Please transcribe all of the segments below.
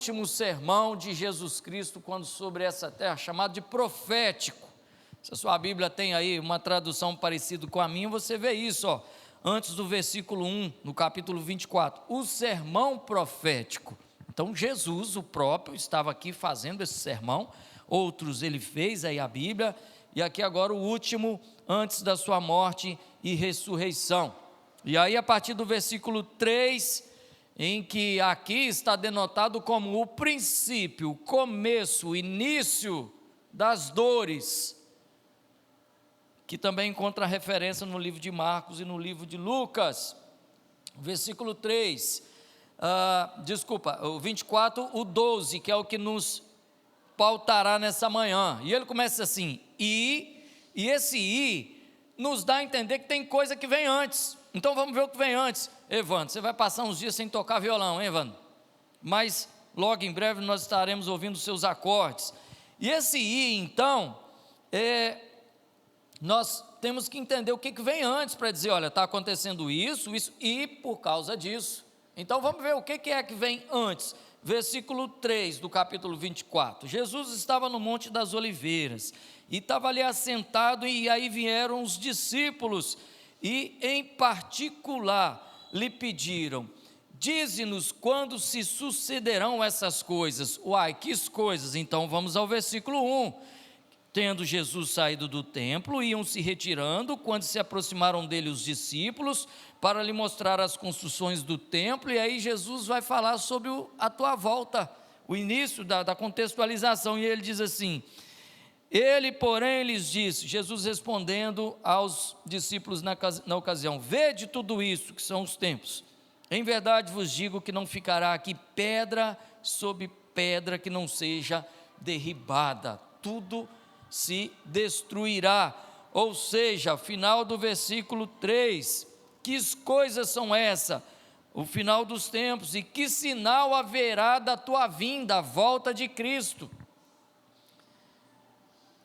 último sermão de Jesus Cristo quando sobre essa terra, chamado de profético. Se a sua Bíblia tem aí uma tradução parecida com a minha, você vê isso, ó, antes do versículo 1, no capítulo 24, o sermão profético. Então Jesus, o próprio, estava aqui fazendo esse sermão, outros ele fez aí a Bíblia, e aqui agora o último, antes da sua morte e ressurreição. E aí a partir do versículo 3, em que aqui está denotado como o princípio, o começo, o início das dores, que também encontra referência no livro de Marcos e no livro de Lucas. Versículo 3, o 24, o 12, que é o que nos pautará nessa manhã, e ele começa assim, e esse nos dá a entender que tem coisa que vem antes. Então vamos ver o que vem antes. Evandro, você vai passar uns dias sem tocar violão, hein, Evandro? Mas logo em breve nós estaremos ouvindo seus acordes. E esse então, nós temos que entender o que vem antes, para dizer, olha, está acontecendo isso, e por causa disso. Então vamos ver o que é que vem antes. Versículo 3 do capítulo 24, Jesus estava no Monte das Oliveiras, e estava ali assentado, e aí vieram os discípulos, e em particular lhe pediram, dize-nos quando se sucederão essas coisas. Uai, que coisas? Então vamos ao versículo 1, tendo Jesus saído do templo, iam se retirando, quando se aproximaram dele os discípulos, para lhe mostrar as construções do templo, e aí Jesus vai falar sobre a tua volta, o início da contextualização, e ele diz assim, ele porém lhes disse, Jesus respondendo aos discípulos na ocasião, vede tudo isso que são os tempos, em verdade vos digo que não ficará aqui pedra sobre pedra que não seja derribada, tudo se destruirá. Ou seja, final do versículo 3, que coisas são essas? O final dos tempos, e que sinal haverá da tua vinda, a volta de Cristo?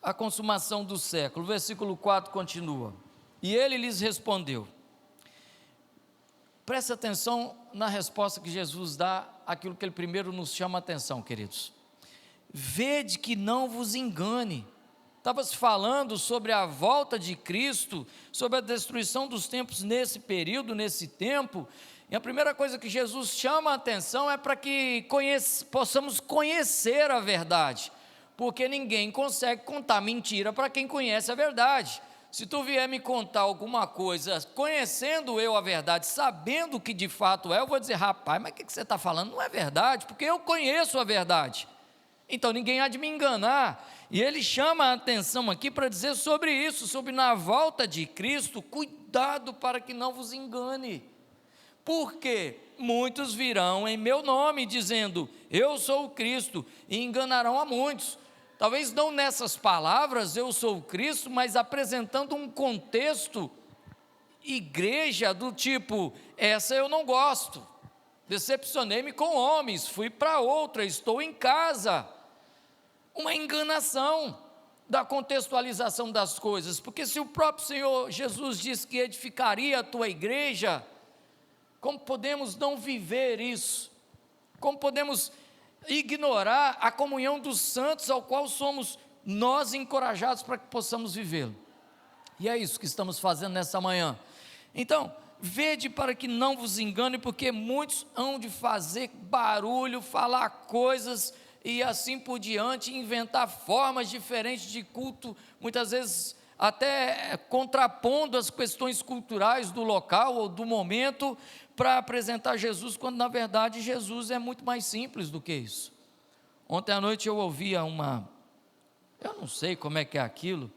A consumação do século. O versículo 4 continua, e ele lhes respondeu, preste atenção na resposta que Jesus dá, aquilo que ele primeiro nos chama a atenção, queridos, vede que não vos engane. Estava se falando sobre a volta de Cristo, sobre a destruição dos tempos nesse período, nesse tempo, e a primeira coisa que Jesus chama a atenção é para que possamos conhecer a verdade, porque ninguém consegue contar mentira para quem conhece a verdade. Se tu vier me contar alguma coisa, conhecendo eu a verdade, sabendo o que de fato é, eu vou dizer, rapaz, mas o que você está falando? Não é verdade, porque eu conheço a verdade, então ninguém há de me enganar. E ele chama a atenção aqui para dizer sobre isso, sobre na volta de Cristo, cuidado para que não vos engane, porque muitos virão em meu nome, dizendo, eu sou o Cristo, e enganarão a muitos. Talvez não nessas palavras, eu sou o Cristo, mas apresentando um contexto, igreja do tipo, essa eu não gosto, decepcionei-me com homens, fui para outra, estou em casa. Uma enganação da contextualização das coisas, porque se o próprio Senhor Jesus disse que edificaria a tua igreja, como podemos não viver isso? Como podemos ignorar a comunhão dos santos, ao qual somos nós encorajados para que possamos vivê-lo? E é isso que estamos fazendo nessa manhã. Então, vede para que não vos engane, porque muitos hão de fazer barulho, falar coisas e assim por diante, inventar formas diferentes de culto, muitas vezes até contrapondo as questões culturais do local ou do momento, para apresentar Jesus, quando na verdade Jesus é muito mais simples do que isso. Ontem à noite eu ouvia eu não sei como é que é aquilo,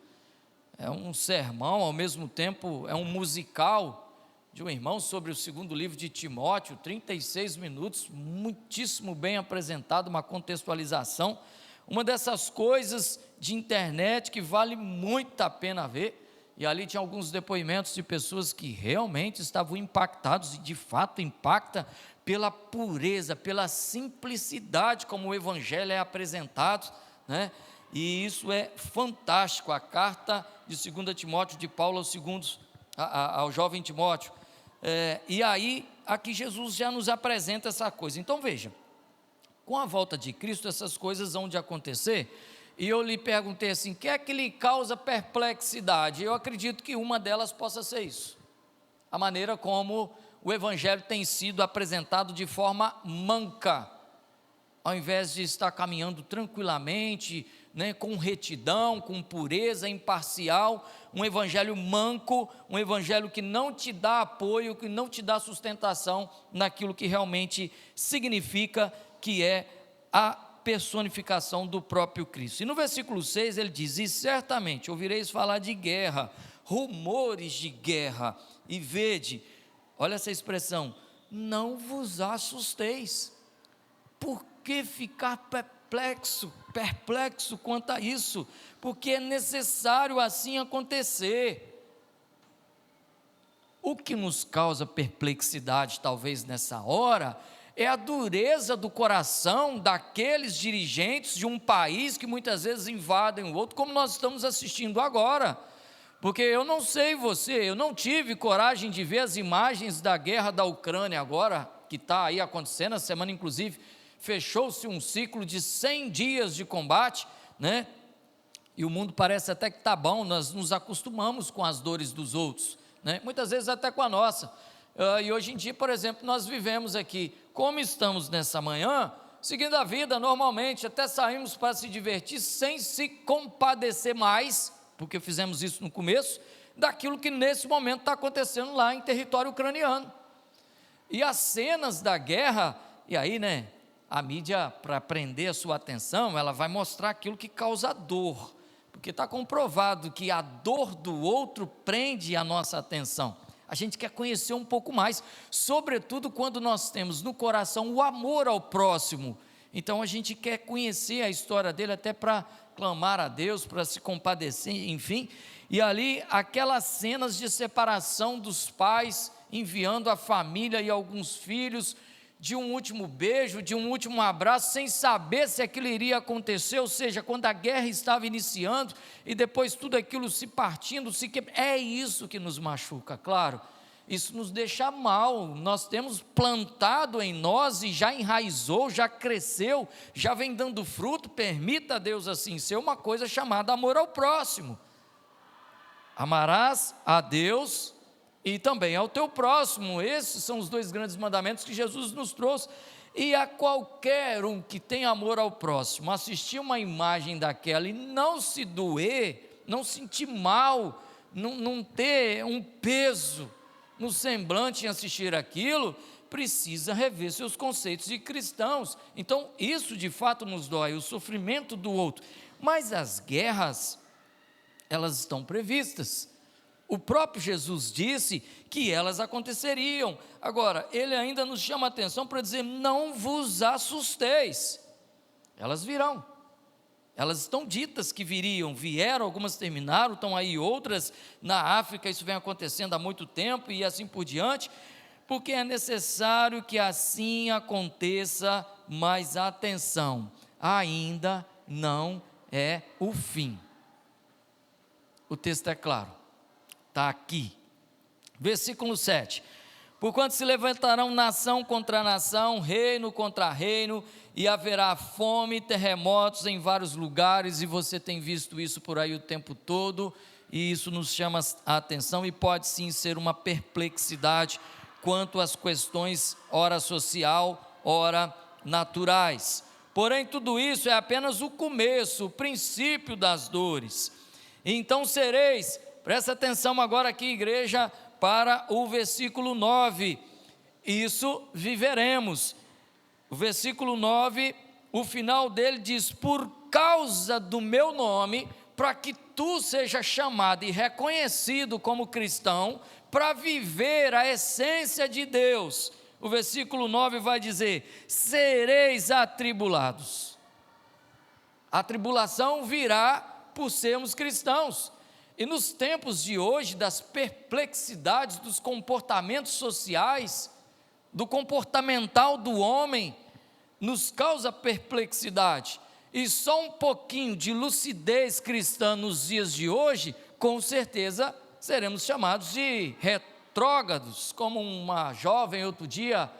é um sermão, ao mesmo tempo é um musical, de um irmão sobre o segundo livro de Timóteo, 36 minutos, muitíssimo bem apresentado, uma contextualização, uma dessas coisas de internet que vale muito a pena ver, e ali tinha alguns depoimentos de pessoas que realmente estavam impactados, e de fato impacta pela pureza, pela simplicidade como o evangelho é apresentado, né? E isso é fantástico, a carta de 2 Timóteo de Paulo ao jovem Timóteo, e aí aqui Jesus já nos apresenta essa coisa. Então veja, com a volta de Cristo, essas coisas vão de acontecer. E eu lhe perguntei assim: o que é que lhe causa perplexidade? Eu acredito que uma delas possa ser isso, a maneira como o Evangelho tem sido apresentado de forma manca, ao invés de estar caminhando tranquilamente, com retidão, com pureza, imparcial. Um evangelho manco, um evangelho que não te dá apoio, que não te dá sustentação naquilo que realmente significa, que é a personificação do próprio Cristo. E no versículo 6 ele diz: e certamente ouvireis falar de guerra, rumores de guerra, e vede, olha essa expressão, não vos assusteis. Por que ficar perplexo quanto a isso? Porque é necessário assim acontecer. O que nos causa perplexidade, talvez nessa hora, é a dureza do coração daqueles dirigentes de um país que muitas vezes invadem o outro, como nós estamos assistindo agora. Porque eu não sei você, eu não tive coragem de ver as imagens da guerra da Ucrânia agora, que está aí acontecendo. A semana inclusive fechou-se um ciclo de 100 dias de combate, e o mundo parece até que está bom, nós nos acostumamos com as dores dos outros, muitas vezes até com a nossa. E hoje em dia, por exemplo, nós vivemos aqui, como estamos nessa manhã, seguindo a vida normalmente, até saímos para se divertir, sem se compadecer mais, porque fizemos isso no começo, daquilo que nesse momento está acontecendo lá em território ucraniano. E as cenas da guerra, e aí, a mídia, para prender a sua atenção, ela vai mostrar aquilo que causa dor, porque está comprovado que a dor do outro prende a nossa atenção. A gente quer conhecer um pouco mais, sobretudo quando nós temos no coração o amor ao próximo. Então a gente quer conhecer a história dele, até para clamar a Deus, para se compadecer, enfim. E ali aquelas cenas de separação dos pais, enviando a família e alguns filhos, de um último beijo, de um último abraço, sem saber se aquilo iria acontecer, ou seja, quando a guerra estava iniciando, e depois tudo aquilo se partindo, é isso que nos machuca, claro, isso nos deixa mal. Nós temos plantado em nós, e já enraizou, já cresceu, já vem dando fruto, permita a Deus assim ser, uma coisa chamada amor ao próximo. Amarás a Deus e também ao teu próximo. Esses são os dois grandes mandamentos que Jesus nos trouxe. E a qualquer um que tem amor ao próximo, assistir uma imagem daquela e não se doer, não sentir mal, não ter um peso no semblante em assistir aquilo, precisa rever seus conceitos de cristãos. Então isso de fato nos dói, o sofrimento do outro. Mas as guerras, elas estão previstas. O próprio Jesus disse que elas aconteceriam. Agora, ele ainda nos chama a atenção para dizer: não vos assusteis. Elas virão. Elas estão ditas que viriam, vieram, algumas terminaram, estão aí outras na África, isso vem acontecendo há muito tempo e assim por diante, porque é necessário que assim aconteça, mas atenção, ainda não é o fim. O texto é claro. Está aqui, versículo 7, porquanto se levantarão nação contra nação, reino contra reino, e haverá fome, terremotos em vários lugares, e você tem visto isso por aí o tempo todo, e isso nos chama a atenção, e pode sim ser uma perplexidade, quanto às questões, ora social, ora naturais, porém tudo isso é apenas o começo, o princípio das dores. Então sereis, presta atenção agora aqui, igreja, para o versículo 9, isso viveremos. O versículo 9, o final dele diz: por causa do meu nome, para que tu seja chamado e reconhecido como cristão, para viver a essência de Deus. O versículo 9 vai dizer: sereis atribulados. A tribulação virá por sermos cristãos. E nos tempos de hoje, das perplexidades dos comportamentos sociais, do comportamental do homem, nos causa perplexidade. E só um pouquinho de lucidez cristã nos dias de hoje, com certeza seremos chamados de retrógrados, como uma jovem outro dia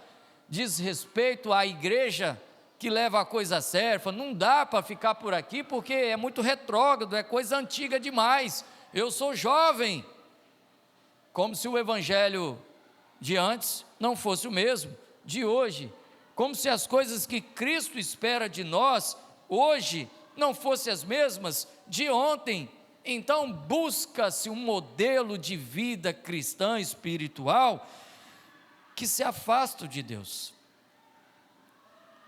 diz respeito à igreja que leva a coisa a sério, fala, não dá para ficar por aqui porque é muito retrógrado, é coisa antiga demais, eu sou jovem, como se o evangelho de antes não fosse o mesmo de hoje, como se as coisas que Cristo espera de nós hoje não fossem as mesmas de ontem. Então busca-se um modelo de vida cristã espiritual que se afasta de Deus,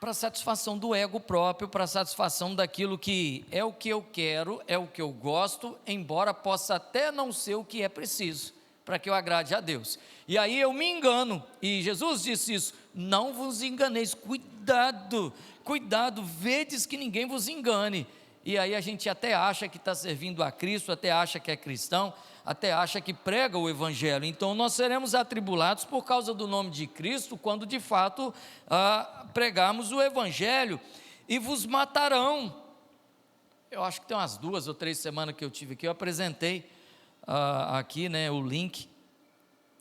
para satisfação do ego próprio, para satisfação daquilo que é o que eu quero, é o que eu gosto, embora possa até não ser o que é preciso, para que eu agrade a Deus. E aí eu me engano, e Jesus disse isso, não vos enganeis, cuidado, cuidado, vedes que ninguém vos engane. E aí a gente até acha que está servindo a Cristo, até acha que é cristão, até acha que prega o Evangelho. Então nós seremos atribulados por causa do nome de Cristo, quando de fato pregarmos o Evangelho, e vos matarão. Eu acho que tem umas 2 ou 3 semanas que eu tive aqui, eu apresentei aqui, né, o link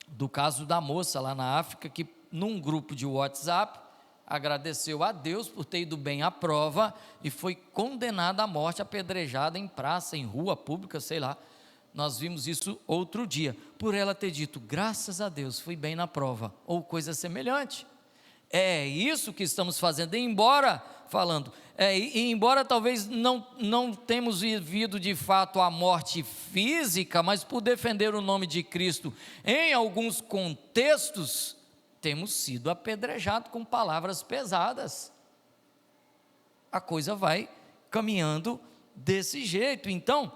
do caso da moça lá na África, que num grupo de WhatsApp, agradeceu a Deus por ter ido bem à prova, e foi condenada à morte, apedrejada em praça, em rua pública, sei lá, nós vimos isso outro dia, por ela ter dito, graças a Deus, fui bem na prova, ou coisa semelhante. É isso que estamos fazendo, embora talvez não temos vivido de fato a morte física, mas por defender o nome de Cristo, em alguns contextos, temos sido apedrejados com palavras pesadas. A coisa vai caminhando desse jeito. Então,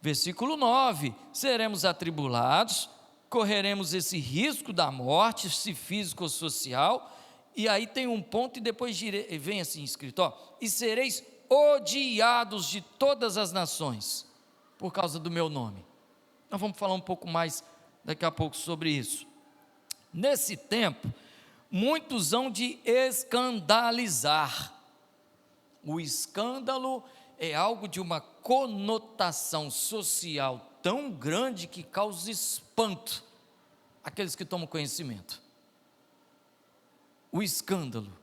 versículo 9, seremos atribulados, correremos esse risco da morte, se físico ou social, e aí tem um ponto e depois vem assim escrito, e sereis odiados de todas as nações, por causa do meu nome. Nós vamos falar um pouco mais daqui a pouco sobre isso. Nesse tempo, muitos hão de escandalizar. O escândalo é algo de uma conotação social tão grande que causa espanto àqueles que tomam conhecimento. O escândalo,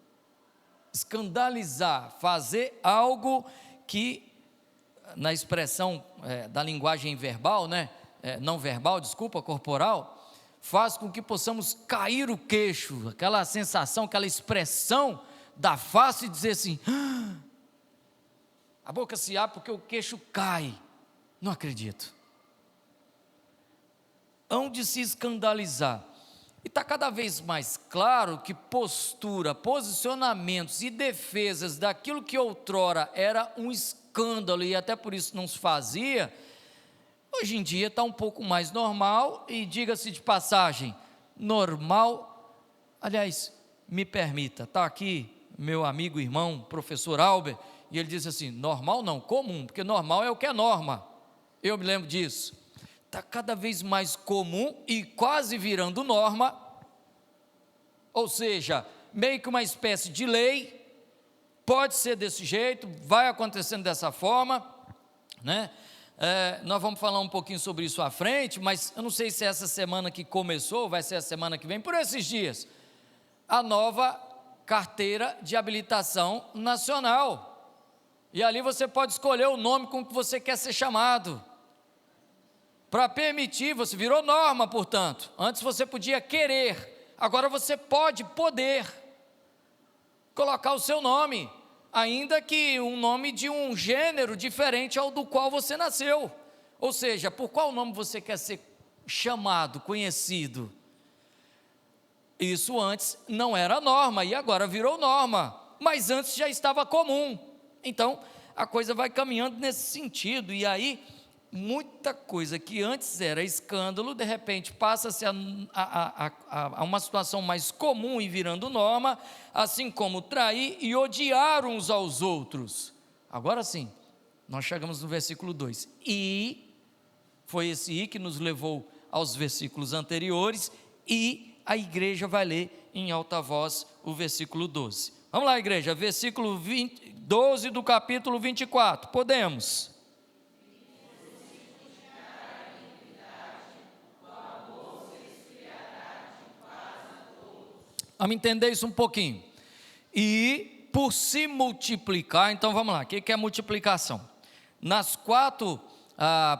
escandalizar, fazer algo que, na expressão da linguagem verbal, não verbal, corporal, faz com que possamos cair o queixo, aquela sensação, aquela expressão da face e dizer assim, a boca se abre porque o queixo cai, não acredito. Hão de se escandalizar, e está cada vez mais claro que postura, posicionamentos e defesas daquilo que outrora era um escândalo e até por isso não se fazia, hoje em dia está um pouco mais normal, e diga-se de passagem, normal, aliás, me permita, está aqui meu amigo, irmão, professor Albert, e ele diz assim, normal não, comum, porque normal é o que é norma, eu me lembro disso, está cada vez mais comum e quase virando norma, ou seja, meio que uma espécie de lei, pode ser desse jeito, vai acontecendo dessa forma, né? Nós vamos falar um pouquinho sobre isso à frente, mas eu não sei se essa semana que começou, vai ser a semana que vem, por esses dias, a nova carteira de habilitação nacional, e ali você pode escolher o nome com que você quer ser chamado, para permitir, você virou norma, portanto, antes você podia querer, agora você pode poder colocar o seu nome, ainda que um nome de um gênero diferente ao do qual você nasceu, ou seja, por qual nome você quer ser chamado, conhecido. Isso antes não era norma e agora virou norma, mas antes já estava comum, então a coisa vai caminhando nesse sentido, e aí muita coisa que antes era escândalo, de repente passa-se a uma situação mais comum e virando norma, assim como trair e odiar uns aos outros. Agora sim, nós chegamos no versículo 2, e foi esse "e" que nos levou aos versículos anteriores, e a igreja vai ler em alta voz o versículo 12. Vamos lá, igreja, versículo 12 do capítulo 24, podemos? Vamos entender isso um pouquinho. E por se multiplicar, então vamos lá, o que é multiplicação? Nas 4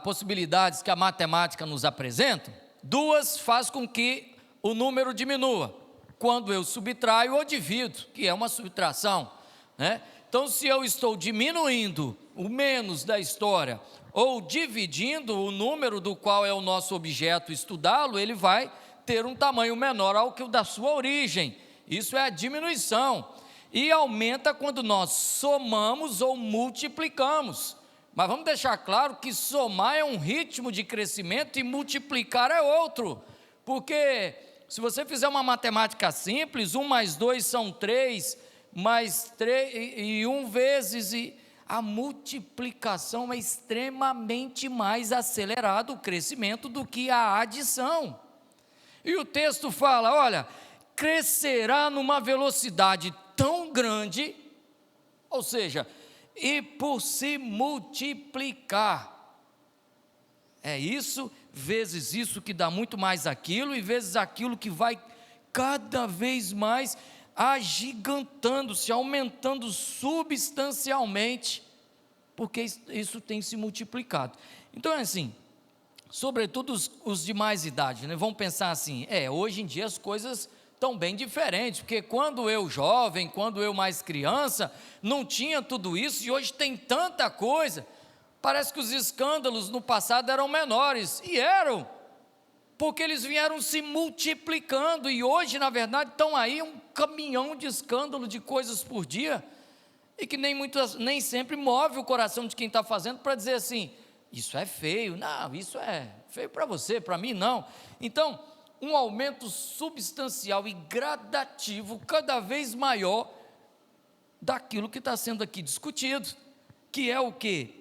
possibilidades que a matemática nos apresenta, 2 faz com que o número diminua, quando eu subtraio ou divido, que é uma subtração, né? Então, se eu estou diminuindo o menos da história, ou dividindo o número do qual é o nosso objeto estudá-lo, ele vai ter um tamanho menor ao que o da sua origem. Isso é a diminuição. E aumenta quando nós somamos ou multiplicamos. Mas vamos deixar claro que somar é um ritmo de crescimento e multiplicar é outro. Porque se você fizer uma matemática simples, 1 mais 2 são 3, mais 3 e 1 vezes, e a multiplicação é extremamente mais acelerado o crescimento do que a adição. E o texto fala, olha, crescerá numa velocidade tão grande, ou seja, e por se multiplicar, é isso, vezes isso que dá muito mais aquilo, e vezes aquilo que vai cada vez mais agigantando-se, aumentando substancialmente, porque isso tem se multiplicado. Então é assim, sobretudo os de mais idade, né? Vão pensar assim, hoje em dia as coisas estão bem diferentes, porque quando eu jovem, quando eu mais criança, não tinha tudo isso, e hoje tem tanta coisa. Parece que os escândalos no passado eram menores, e eram, porque eles vieram se multiplicando, e hoje na verdade estão aí um caminhão de escândalo de coisas por dia, e que nem sempre move o coração de quem está fazendo para dizer assim, isso é feio, não, isso é feio para você, para mim não. Então, um aumento substancial e gradativo, cada vez maior, daquilo que está sendo aqui discutido, que é o quê?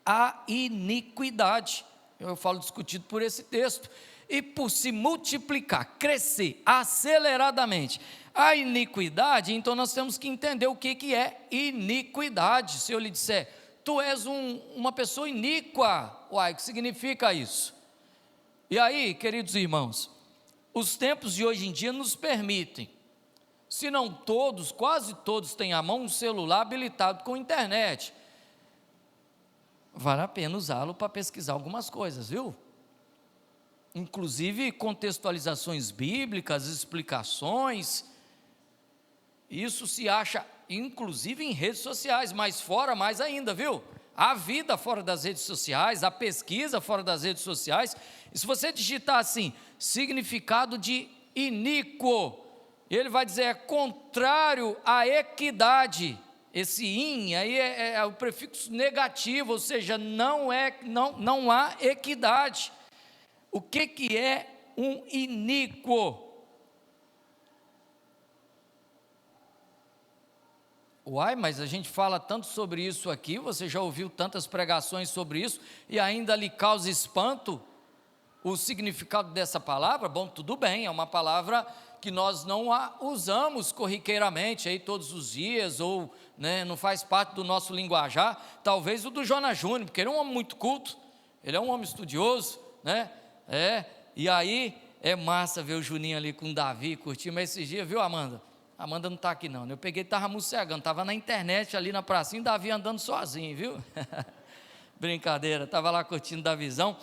A iniquidade. Eu falo discutido por esse texto. E por se multiplicar, crescer aceleradamente a iniquidade, então nós temos que entender o que é iniquidade. Se eu lhe disser, tu és uma pessoa iníqua, uai, o que significa isso? E aí, queridos irmãos, os tempos de hoje em dia nos permitem, se não todos, quase todos têm à mão um celular habilitado com internet. Vale a pena usá-lo para pesquisar algumas coisas, viu? Inclusive contextualizações bíblicas, explicações. Isso se acha inclusive em redes sociais, mas fora mais ainda, viu? Há vida fora das redes sociais, há pesquisa fora das redes sociais. E se você digitar assim, significado de iníquo, ele vai dizer, é contrário à equidade. Esse in aí é o prefixo negativo, ou seja, não há equidade. O que é um iníquo? Uai, mas a gente fala tanto sobre isso aqui, você já ouviu tantas pregações sobre isso, e ainda lhe causa espanto o significado dessa palavra? Bom, tudo bem, é uma palavra que nós não a usamos corriqueiramente, aí todos os dias, ou não faz parte do nosso linguajar, talvez o do Jonas Júnior, porque ele é um homem muito culto, ele é um homem estudioso, e aí é massa ver o Juninho ali com o Davi, curtindo, mas esses dias, viu, Amanda? Amanda não está aqui não, eu peguei, estava mocegando, estava na internet ali na pracinha, Davi andando sozinho, viu? Brincadeira, estava lá curtindo da visão.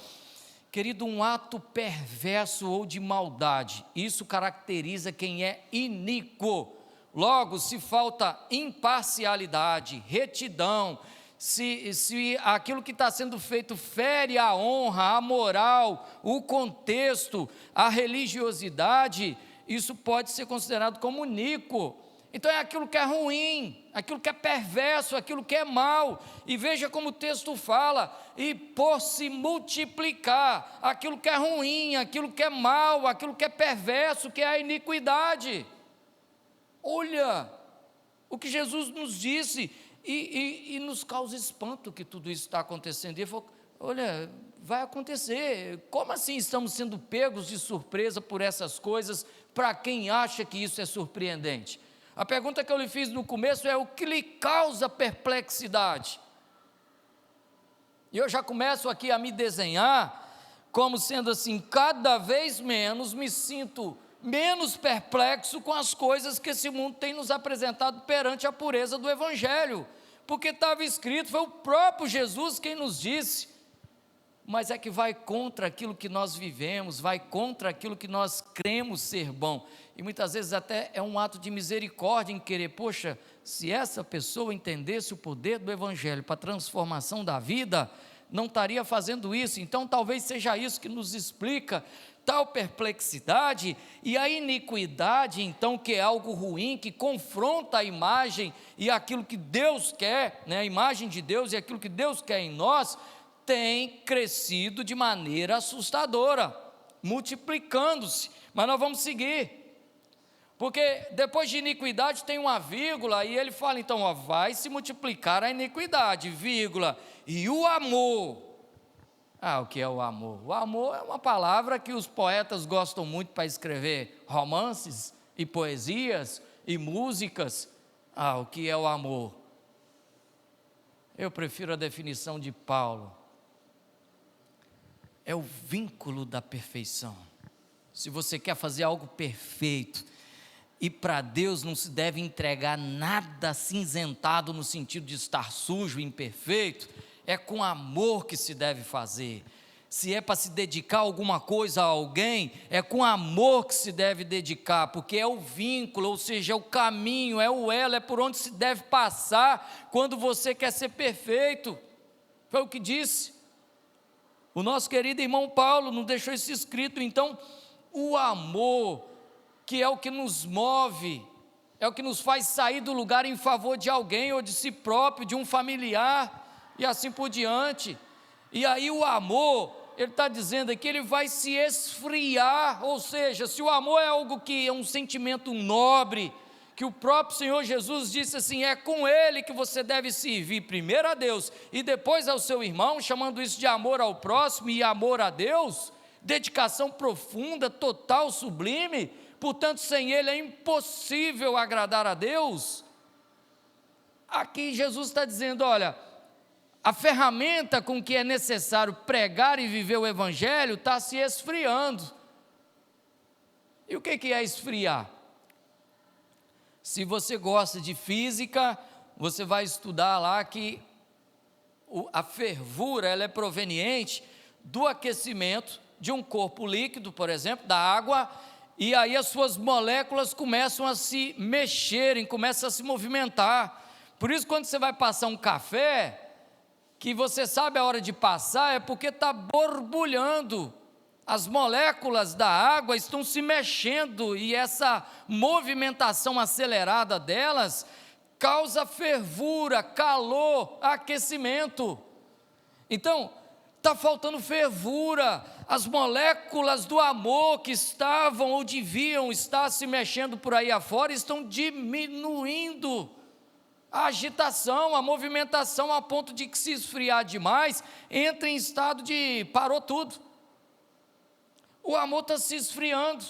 Querido, um ato perverso ou de maldade, isso caracteriza quem é iníquo. Logo, se falta imparcialidade, retidão, se aquilo que está sendo feito fere a honra, a moral, o contexto, a religiosidade, isso pode ser considerado como iníquo. Então é aquilo que é ruim, aquilo que é perverso, aquilo que é mal. E veja como o texto fala, e por se multiplicar, aquilo que é ruim, aquilo que é mal, aquilo que é perverso, que é a iniquidade. Olha o que Jesus nos disse, e nos causa espanto que tudo isso está acontecendo. E ele falou, olha, vai acontecer, como assim estamos sendo pegos de surpresa por essas coisas, para quem acha que isso é surpreendente? A pergunta que eu lhe fiz no começo é o que lhe causa perplexidade? E eu já começo aqui a me desenhar como sendo assim, cada vez menos me sinto menos perplexo com as coisas que esse mundo tem nos apresentado perante a pureza do Evangelho, porque estava escrito, foi o próprio Jesus quem nos disse, mas é que vai contra aquilo que nós vivemos, vai contra aquilo que nós cremos ser bom, e muitas vezes até é um ato de misericórdia em querer, poxa, se essa pessoa entendesse o poder do Evangelho para a transformação da vida, não estaria fazendo isso. Então talvez seja isso que nos explica tal perplexidade e a iniquidade, então, que é algo ruim, que confronta a imagem e aquilo que Deus quer, né, a imagem de Deus e aquilo que Deus quer em nós, tem crescido de maneira assustadora, multiplicando-se. Mas nós vamos seguir, porque depois de iniquidade tem uma vírgula, e ele fala então, ó, vai se multiplicar a iniquidade, vírgula, e o amor. O que é o amor? O amor é uma palavra que os poetas gostam muito para escrever romances e poesias e músicas. O que é o amor? Eu prefiro a definição de Paulo. É o vínculo da perfeição. Se você quer fazer algo perfeito, e para Deus não se deve entregar nada cinzentado no sentido de estar sujo, imperfeito, é com amor que se deve fazer. Se é para se dedicar alguma coisa a alguém, é com amor que se deve dedicar, porque é o vínculo, ou seja, é o caminho, é o elo, é por onde se deve passar quando você quer ser perfeito. Foi o que disse o nosso querido irmão Paulo, nos deixou isso escrito. Então, o amor, que é o que nos move, é o que nos faz sair do lugar em favor de alguém, ou de si próprio, de um familiar, e assim por diante. E aí o amor, ele está dizendo aqui, ele vai se esfriar, ou seja, se o amor é algo que é um sentimento nobre, que o próprio Senhor Jesus disse assim, é com ele que você deve servir primeiro a Deus, e depois ao seu irmão, chamando isso de amor ao próximo e amor a Deus, dedicação profunda, total, sublime, portanto sem ele é impossível agradar a Deus. Aqui Jesus está dizendo, olha, a ferramenta com que é necessário pregar e viver o Evangelho está se esfriando. E o que é esfriar? Se você gosta de física, você vai estudar lá que a fervura ela é proveniente do aquecimento de um corpo líquido, por exemplo, da água, e aí as suas moléculas começam a se mexerem, começam a se movimentar. Por isso, quando você vai passar um café, que você sabe a hora de passar, é porque está borbulhando, as moléculas da água estão se mexendo, e essa movimentação acelerada delas causa fervura, calor, aquecimento. Então, está faltando fervura, as moléculas do amor que estavam ou deviam estar se mexendo por aí afora estão diminuindo. A agitação, a movimentação, a ponto de que se esfriar demais, entra em estado de parou tudo. O amor está se esfriando,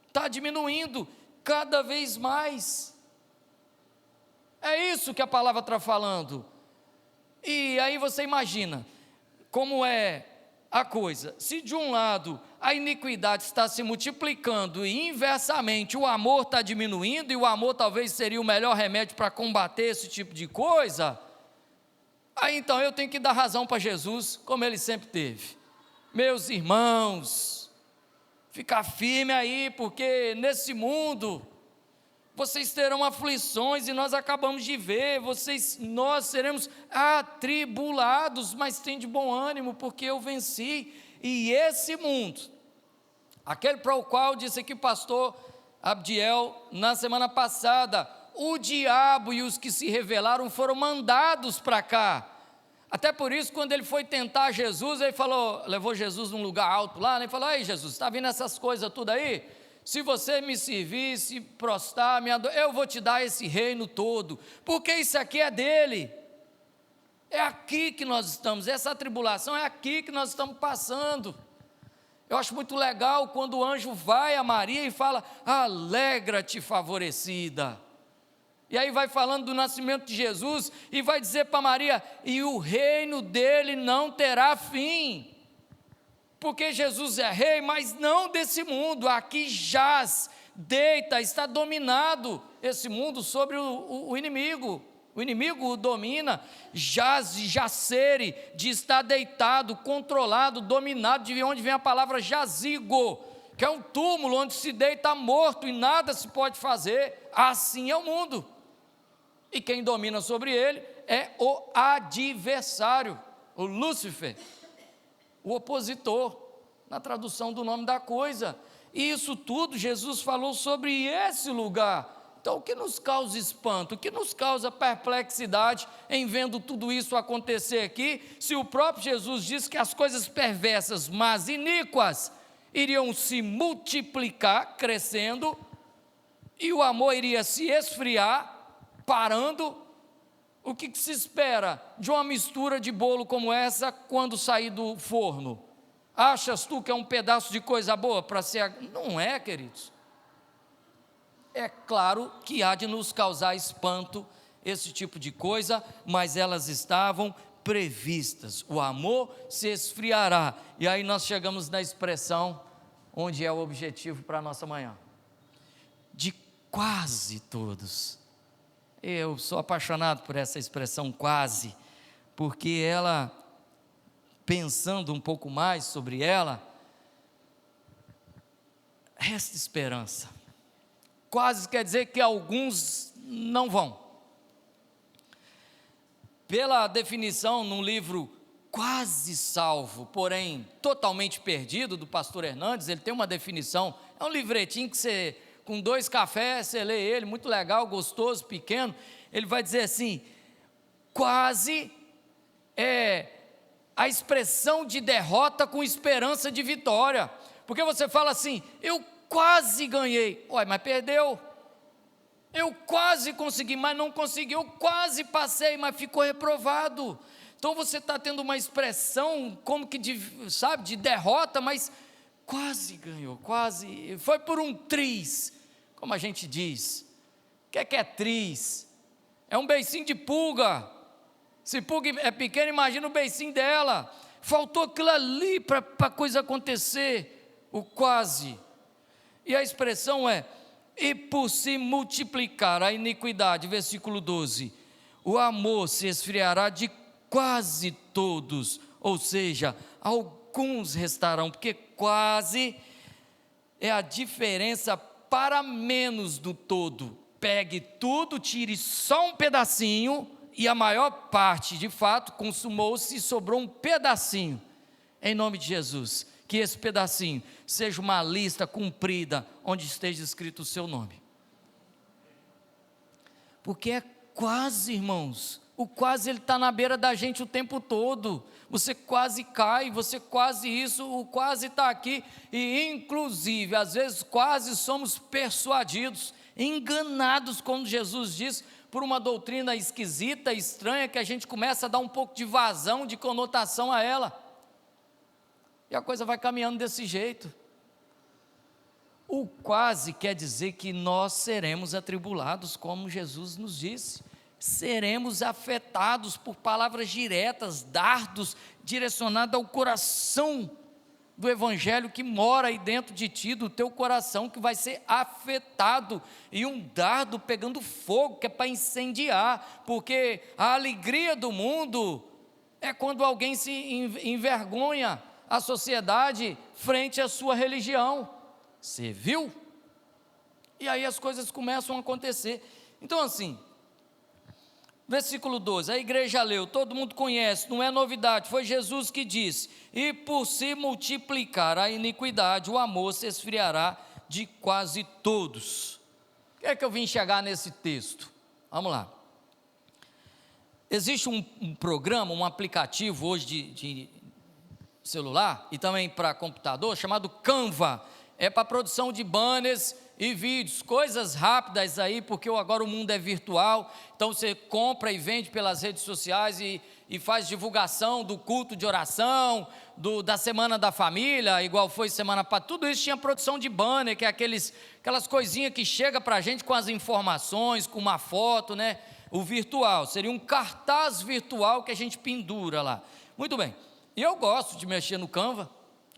está diminuindo cada vez mais. É isso que a palavra está falando. E aí você imagina como é a coisa. Se de um lado a iniquidade está se multiplicando e inversamente o amor está diminuindo, e o amor talvez seria o melhor remédio para combater esse tipo de coisa, aí então eu tenho que dar razão para Jesus, como ele sempre teve. Meus irmãos, ficar firme aí, porque nesse mundo vocês terão aflições, e nós acabamos de ver, nós seremos atribulados, mas tem de bom ânimo, porque eu venci. E esse mundo, aquele para o qual disse aqui o pastor Abdiel na semana passada, o diabo e os que se rebelaram foram mandados para cá. Até por isso, quando ele foi tentar Jesus, ele falou, levou Jesus num lugar alto lá, né? Ele falou, aí Jesus, está vendo essas coisas tudo aí? Se você me servir, se prostrar, me adorar, eu vou te dar esse reino todo, porque isso aqui é dele. É aqui que nós estamos, essa tribulação é aqui que nós estamos passando. Eu acho muito legal quando o anjo vai a Maria e fala, alegra-te, favorecida. E aí vai falando do nascimento de Jesus, e vai dizer para Maria, e o reino dele não terá fim. porque Jesus é rei, mas não desse mundo. Aqui jaz, deita, está dominado esse mundo sobre o inimigo. O inimigo o domina, jaz de jacere, de estar deitado, controlado, dominado, de onde vem a palavra jazigo, que é um túmulo onde se deita morto e nada se pode fazer. Assim é o mundo. E quem domina sobre ele é o adversário, o Lúcifer, o opositor, na tradução do nome da coisa. E isso tudo Jesus falou sobre esse lugar. Então, o que nos causa espanto, o que nos causa perplexidade em vendo tudo isso acontecer aqui, se o próprio Jesus diz que as coisas perversas, mas iníquas, iriam se multiplicar, crescendo, e o amor iria se esfriar, parando? O que se espera de uma mistura de bolo como essa quando sair do forno? Achas tu que é um pedaço de coisa boa para ser? Não é, queridos. É claro que há de nos causar espanto esse tipo de coisa, mas elas estavam previstas. O amor se esfriará. E aí nós chegamos na expressão onde é o objetivo para a nossa manhã. De quase todos. Eu sou apaixonado por essa expressão quase, porque ela, pensando um pouco mais sobre ela, resta esperança. Quase quer dizer que alguns não vão. Pela definição no livro Quase Salvo, porém totalmente perdido, do pastor Hernandes, ele tem uma definição, é um livretinho que você, com 2 cafés, você lê ele, muito legal, gostoso, pequeno. Ele vai dizer assim: quase é a expressão de derrota com esperança de vitória, porque você fala assim, eu quase ganhei, ué, mas perdeu. Eu quase consegui, mas não consegui. Eu quase passei, mas ficou reprovado. Então você está tendo uma expressão como que de derrota, mas quase ganhou, quase, foi por um triz, como a gente diz. O que é triz? É um beicinho de pulga. Se pulga é pequena, imagina o beicinho dela. Faltou aquilo ali para a coisa acontecer, o quase. E a expressão é, e por se multiplicar a iniquidade, versículo 12, o amor se esfriará de quase todos, ou seja, alguns restarão, porque quase é a diferença para menos do todo. Pegue tudo, tire só um pedacinho, e a maior parte, de fato, consumou-se e sobrou um pedacinho, em nome de Jesus. Que esse pedacinho seja uma lista cumprida, onde esteja escrito o seu nome. Porque é quase, irmãos, o quase ele está na beira da gente o tempo todo. Você quase cai, você quase isso, o quase está aqui. E inclusive, às vezes quase somos persuadidos, enganados, como Jesus diz, por uma doutrina esquisita, estranha, que a gente começa a dar um pouco de vazão, de conotação a ela. E a coisa vai caminhando desse jeito. O quase quer dizer que nós seremos atribulados, como Jesus nos disse. Seremos afetados por palavras diretas, dardos, direcionados ao coração do Evangelho que mora aí dentro de ti, do teu coração, que vai ser afetado. E um dardo pegando fogo, que é para incendiar, porque a alegria do mundo é quando alguém se envergonha a sociedade frente à sua religião. Você viu? E aí as coisas começam a acontecer. Então assim, versículo 12, a igreja leu, todo mundo conhece, não é novidade, foi Jesus que disse, e por se multiplicar a iniquidade, o amor se esfriará de quase todos. O que é que eu vim chegar nesse texto? Vamos lá. Existe um programa, um aplicativo hoje de celular e também para computador, chamado Canva. É para produção de banners e vídeos, coisas rápidas aí, porque agora o mundo é virtual. Então você compra e vende pelas redes sociais e faz divulgação do culto de oração, da semana da família, igual foi semana passada. Tudo isso tinha produção de banner, que é aquelas coisinhas que chega para a gente com as informações, com uma foto, né? O virtual, seria um cartaz virtual que a gente pendura lá. Muito bem. E eu gosto de mexer no Canva,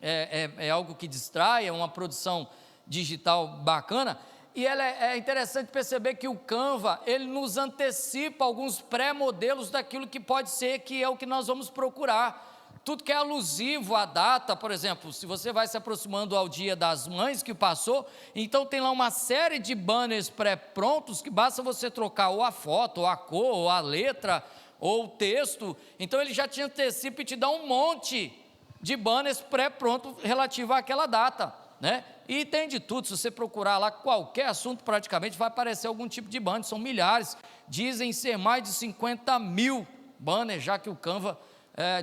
é algo que distrai, é uma produção digital bacana. E é interessante perceber que o Canva, ele nos antecipa alguns pré-modelos daquilo que pode ser, que é o que nós vamos procurar. Tudo que é alusivo à data, por exemplo, se você vai se aproximando ao Dia das Mães que passou, então tem lá uma série de banners pré-prontos que basta você trocar ou a foto, ou a cor, ou a letra, ou o texto. Então ele já te antecipa e te dá um monte de banners pré-prontos relativo àquela data, né? E tem de tudo, se você procurar lá qualquer assunto praticamente vai aparecer algum tipo de banner, são milhares, dizem ser mais de 50 mil banners, já que o Canva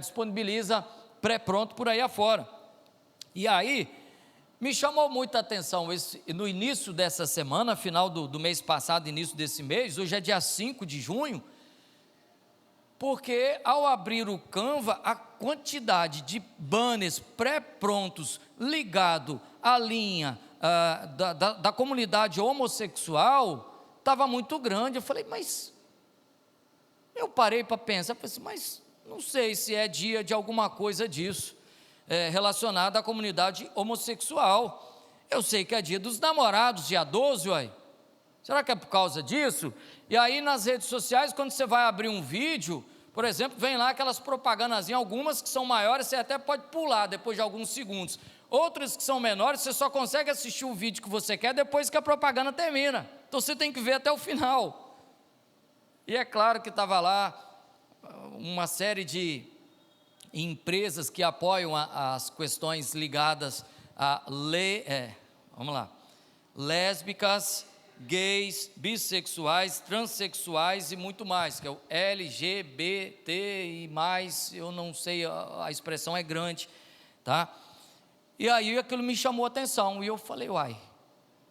disponibiliza pré-pronto por aí afora. E aí, me chamou muita atenção, no início dessa semana, final do mês passado, início desse mês, hoje é dia 5 de junho, porque ao abrir o Canva, a quantidade de banners pré-prontos ligado à linha da comunidade homossexual estava muito grande. Eu falei, mas eu parei para pensar, falei assim, mas não sei se é dia de alguma coisa disso, relacionada à comunidade homossexual. Eu sei que é dia dos namorados, dia 12, uai. Será que é por causa disso? E aí nas redes sociais, quando você vai abrir um vídeo, por exemplo, vem lá aquelas propagandazinhas, algumas que são maiores, você até pode pular depois de alguns segundos. Outras que são menores, você só consegue assistir o vídeo que você quer depois que a propaganda termina. Então você tem que ver até o final. E é claro que estava lá uma série de empresas que apoiam as questões ligadas a lésbicas, gays, bissexuais, transexuais e muito mais, que é o LGBT e mais, eu não sei, a expressão é grande, tá? E aí aquilo me chamou a atenção, e eu falei, uai,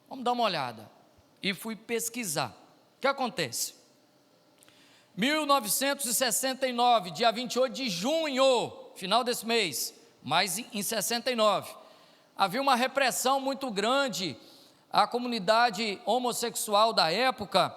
vamos dar uma olhada, e fui pesquisar. O que acontece? 1969, dia 28 de junho, final desse mês, mas em 69, havia uma repressão muito grande à comunidade homossexual da época,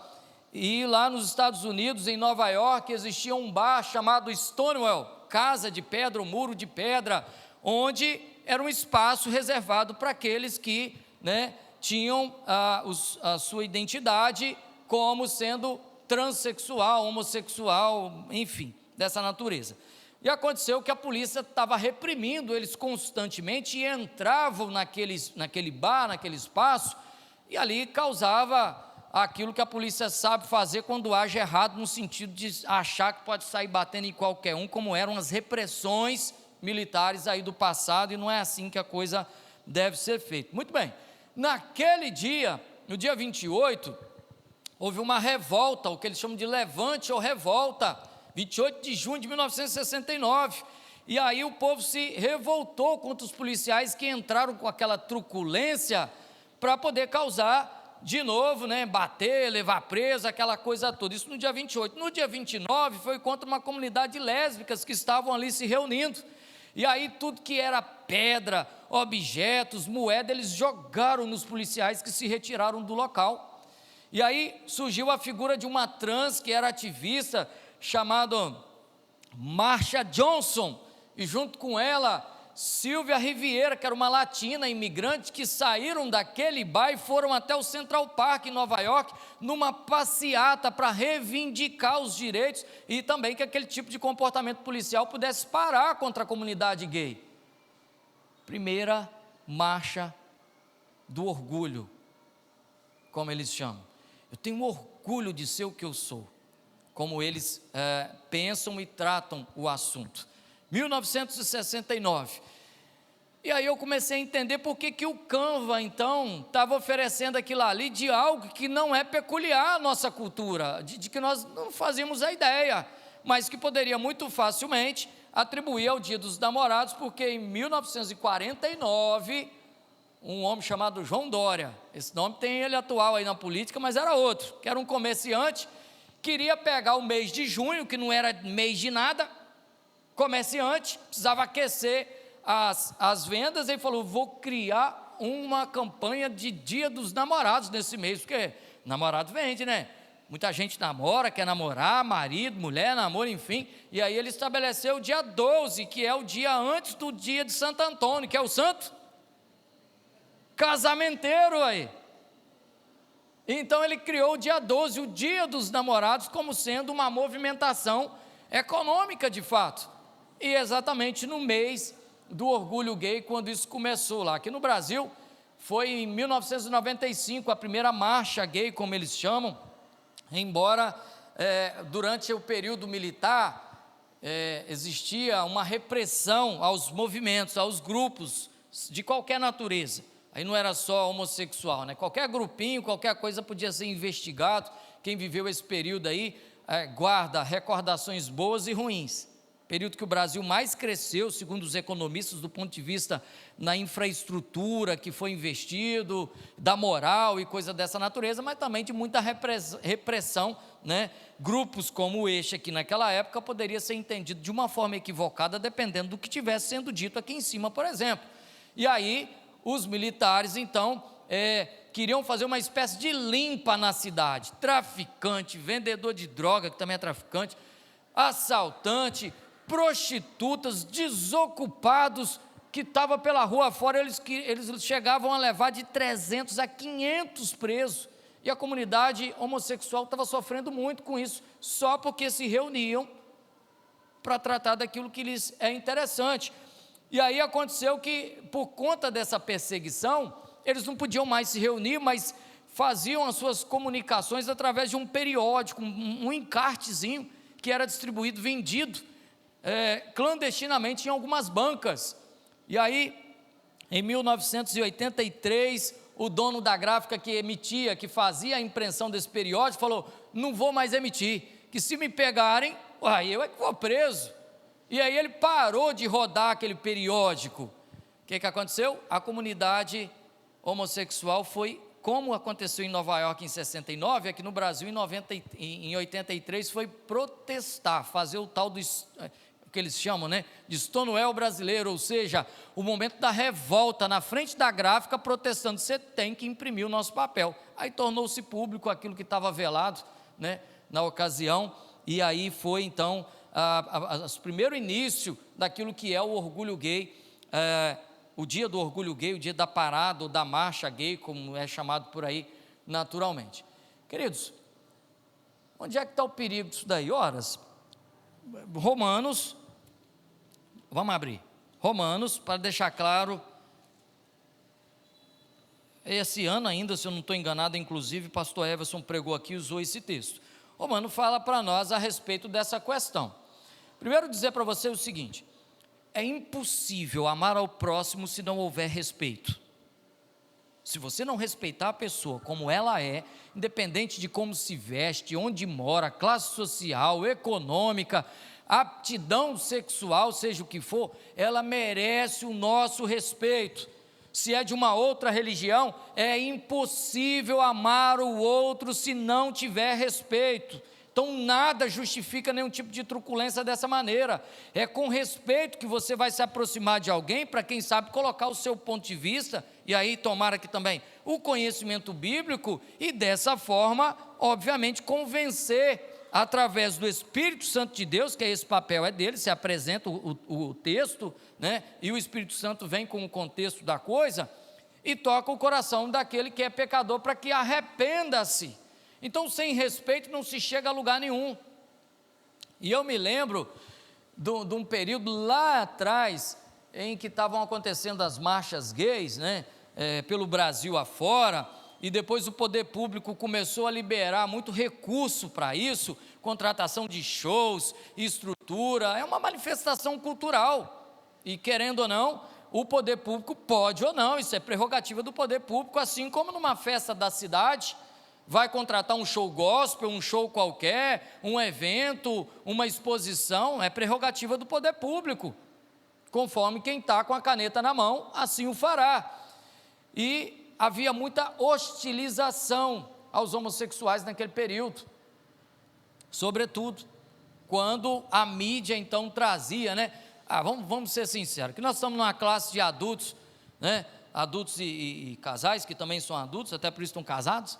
e lá nos Estados Unidos, em Nova York, existia um bar chamado Stonewall, casa de pedra, um muro de pedra, onde era um espaço reservado para aqueles que, né, tinham a sua identidade como sendo transexual, homossexual, enfim, dessa natureza. E aconteceu que a polícia estava reprimindo eles constantemente e entravam naquele bar, naquele espaço, e ali causava aquilo que a polícia sabe fazer quando age errado, no sentido de achar que pode sair batendo em qualquer um, como eram as repressões militares aí do passado, e não é assim que a coisa deve ser feita. Muito bem, naquele dia, no dia 28, houve uma revolta, o que eles chamam de levante ou revolta, 28 de junho de 1969, e aí o povo se revoltou contra os policiais que entraram com aquela truculência para poder causar de novo, né, bater, levar preso, aquela coisa toda. Isso no dia 28. No dia 29 foi contra uma comunidade de lésbicas que estavam ali se reunindo, e aí tudo que era pedra, objetos, moeda, eles jogaram nos policiais que se retiraram do local. E aí surgiu a figura de uma trans que era ativista, chamada Marsha Johnson, e junto com ela, Silvia Riviera, que era uma latina imigrante, que saíram daquele bar e foram até o Central Park em Nova York, numa passeata para reivindicar os direitos e também que aquele tipo de comportamento policial pudesse parar contra a comunidade gay. Primeira marcha do orgulho, como eles chamam. Eu tenho orgulho de ser o que eu sou, como eles pensam e tratam o assunto. 1969. E aí eu comecei a entender por que o Canva, então, estava oferecendo aquilo ali de algo que não é peculiar à nossa cultura, de que nós não fazíamos a ideia, mas que poderia muito facilmente atribuir ao Dia dos Namorados, porque em 1949, um homem chamado João Dória, esse nome tem ele atual aí na política, mas era outro, que era um comerciante, queria pegar o mês de junho, que não era mês de nada, comerciante, precisava aquecer as vendas, e falou, vou criar uma campanha de Dia dos Namorados nesse mês, porque namorado vende, né? Muita gente namora, quer namorar, marido, mulher, namoro, enfim. E aí ele estabeleceu o dia 12, que é o dia antes do dia de Santo Antônio, que é o santo casamenteiro aí. Então ele criou o dia 12, o dia dos namorados, como sendo uma movimentação econômica de fato. E exatamente no mês do orgulho gay, quando isso começou lá. Aqui no Brasil, foi em 1995, a primeira marcha gay, como eles chamam, embora durante o período militar existia uma repressão aos movimentos, aos grupos de qualquer natureza. Aí não era só homossexual, né? Qualquer grupinho, qualquer coisa podia ser investigado. Quem viveu esse período aí guarda recordações boas e ruins. Período que o Brasil mais cresceu, segundo os economistas, do ponto de vista na infraestrutura que foi investido, da moral e coisa dessa natureza, mas também de muita repressão, né? Grupos como este aqui naquela época poderia ser entendido de uma forma equivocada, dependendo do que estivesse sendo dito aqui em cima, por exemplo. E aí os militares então queriam fazer uma espécie de limpa na cidade. Traficante, vendedor de droga, que também é traficante, assaltante, prostitutas, desocupados que estavam pela rua fora, eles chegavam a levar de 300 a 500 presos, e a comunidade homossexual estava sofrendo muito com isso, só porque se reuniam para tratar daquilo que lhes é interessante. E aí aconteceu que, por conta dessa perseguição, eles não podiam mais se reunir, mas faziam as suas comunicações através de um periódico, um encartezinho, que era distribuído, vendido clandestinamente em algumas bancas. E aí, em 1983, o dono da gráfica que fazia a impressão desse periódico, falou: não vou mais emitir, que se me pegarem, eu é que vou preso. E aí ele parou de rodar aquele periódico. O que aconteceu? A comunidade homossexual foi, como aconteceu em Nova York em 69, aqui no Brasil em 83, foi protestar, fazer o tal do que eles chamam, né, de Stonewall brasileiro, ou seja, o momento da revolta na frente da gráfica, protestando: você tem que imprimir o nosso papel. Aí tornou-se público aquilo que estava velado, né, na ocasião, e aí foi então o primeiro início daquilo que é o orgulho gay, o dia do orgulho gay, o dia da parada ou da marcha gay, como é chamado por aí naturalmente. Queridos, onde é que está o perigo disso daí? Horas, Romanos, vamos abrir, Romanos, para deixar claro, esse ano ainda, se eu não estou enganado, inclusive, pastor Everson pregou aqui, usou esse texto. Romanos fala para nós a respeito dessa questão. Primeiro dizer para você o seguinte: é impossível amar ao próximo se não houver respeito. Se você não respeitar a pessoa como ela é, independente de como se veste, onde mora, classe social, econômica, aptidão sexual, seja o que for, ela merece o nosso respeito. Se é de uma outra religião, é impossível amar o outro se não tiver respeito. Então nada justifica nenhum tipo de truculência dessa maneira. É com respeito que você vai se aproximar de alguém, para quem sabe colocar o seu ponto de vista, e aí tomar aqui também o conhecimento bíblico, e dessa forma, obviamente, convencer através do Espírito Santo de Deus, que esse papel é dele, se apresenta o texto, né, e o Espírito Santo vem com o contexto da coisa, e toca o coração daquele que é pecador, para que arrependa-se. Então, sem respeito não se chega a lugar nenhum. E eu me lembro de um período lá atrás, em que estavam acontecendo as marchas gays, né, pelo Brasil afora, e depois o poder público começou a liberar muito recurso para isso, contratação de shows, estrutura, é uma manifestação cultural, e querendo ou não, o poder público pode ou não, isso é prerrogativa do poder público, assim como numa festa da cidade, vai contratar um show gospel, um show qualquer, um evento, uma exposição, é prerrogativa do poder público, conforme quem está com a caneta na mão, assim o fará. E havia muita hostilização aos homossexuais naquele período, sobretudo quando a mídia então trazia, né? Vamos ser sinceros, que nós estamos numa classe de adultos, né? Adultos e casais que também são adultos, até por isso estão casados.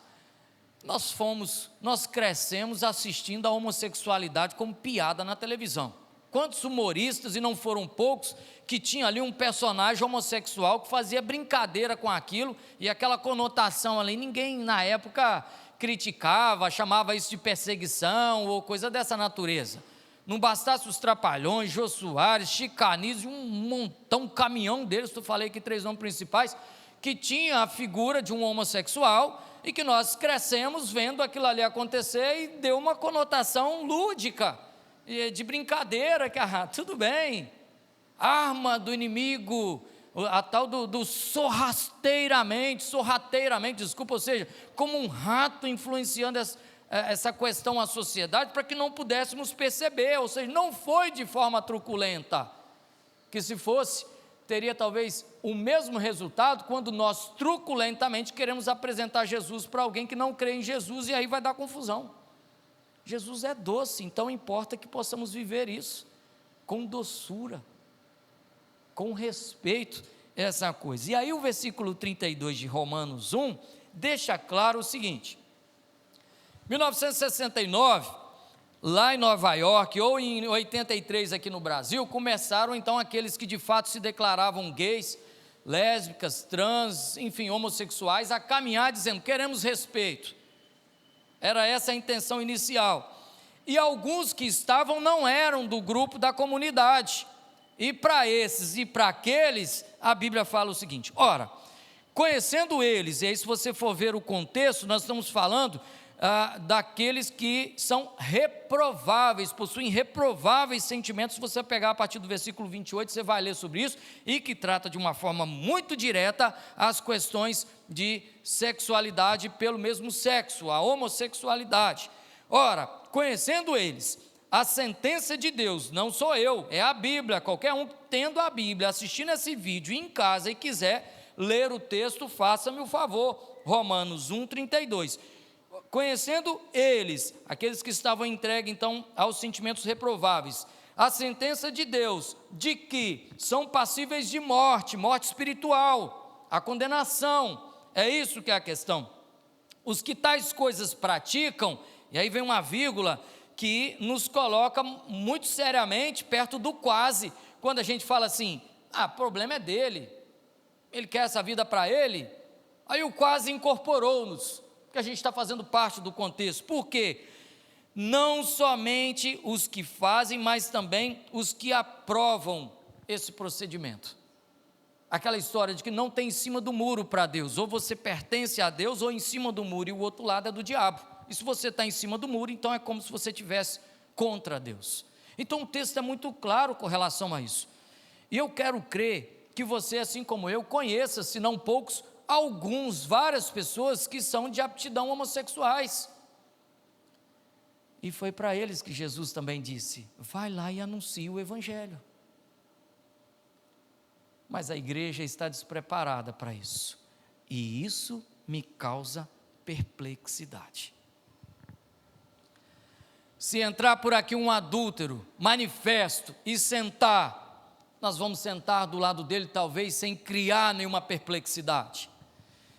nós crescemos assistindo a homossexualidade como piada na televisão. Quantos humoristas, e não foram poucos, que tinha ali um personagem homossexual que fazia brincadeira com aquilo, e aquela conotação ali, ninguém na época criticava, chamava isso de perseguição ou coisa dessa natureza. Não bastasse os Trapalhões, Jô Soares, Chicanis, um montão, um caminhão deles, eu falei aqui 3 nomes principais, que tinha a figura de um homossexual, e que nós crescemos vendo aquilo ali acontecer, e deu uma conotação lúdica, de brincadeira, que tudo bem, arma do inimigo, a tal do sorrateiramente, desculpa, ou seja, como um rato influenciando essa questão à sociedade, para que não pudéssemos perceber, ou seja, não foi de forma truculenta, que se fosse, teria talvez o mesmo resultado, quando nós truculentamente queremos apresentar Jesus para alguém que não crê em Jesus, e aí vai dar confusão. Jesus é doce, então importa que possamos viver isso com doçura, com respeito a essa coisa. E aí o versículo 32 de Romanos 1 deixa claro o seguinte: 1969, lá em Nova York, ou em 83 aqui no Brasil, começaram então aqueles que de fato se declaravam gays, lésbicas, trans, enfim, homossexuais, a caminhar dizendo: queremos respeito. Era essa a intenção inicial. E alguns que estavam não eram do grupo da comunidade. E para esses e para aqueles, a Bíblia fala o seguinte: ora, conhecendo eles, e aí se você for ver o contexto, nós estamos falando daqueles que são reprováveis, possuem reprováveis sentimentos. Se você pegar a partir do versículo 28, você vai ler sobre isso, e que trata de uma forma muito direta as questões de sexualidade pelo mesmo sexo, a homossexualidade. Ora, conhecendo eles a sentença de Deus, não sou eu, é a Bíblia. Qualquer um tendo a Bíblia, assistindo esse vídeo em casa e quiser ler o texto, faça-me o favor. Romanos 1:32. Conhecendo eles, aqueles que estavam entregues então aos sentimentos reprováveis, a sentença de Deus, de que são passíveis de morte espiritual, a condenação, é isso que é a questão. Os que tais coisas praticam, e aí vem uma vírgula que nos coloca muito seriamente perto do quase, quando a gente fala assim: o problema é dele, ele quer essa vida para ele, aí o quase incorporou-nos, que a gente está fazendo parte do contexto. Por quê? Não somente os que fazem, mas também os que aprovam esse procedimento. Aquela história de que não tem em cima do muro para Deus, ou você pertence a Deus, ou em cima do muro, e o outro lado é do diabo. E se você está em cima do muro, então é como se você estivesse contra Deus. Então o texto é muito claro com relação a isso. E eu quero crer que você, assim como eu, conheça, se não poucos, várias pessoas que são de aptidão homossexuais. E foi para eles que Jesus também disse: vai lá e anuncia o Evangelho. Mas a igreja está despreparada para isso, e isso me causa perplexidade. Se entrar por aqui um adúltero, manifesto, e sentar, nós vamos sentar do lado dele talvez sem criar nenhuma perplexidade.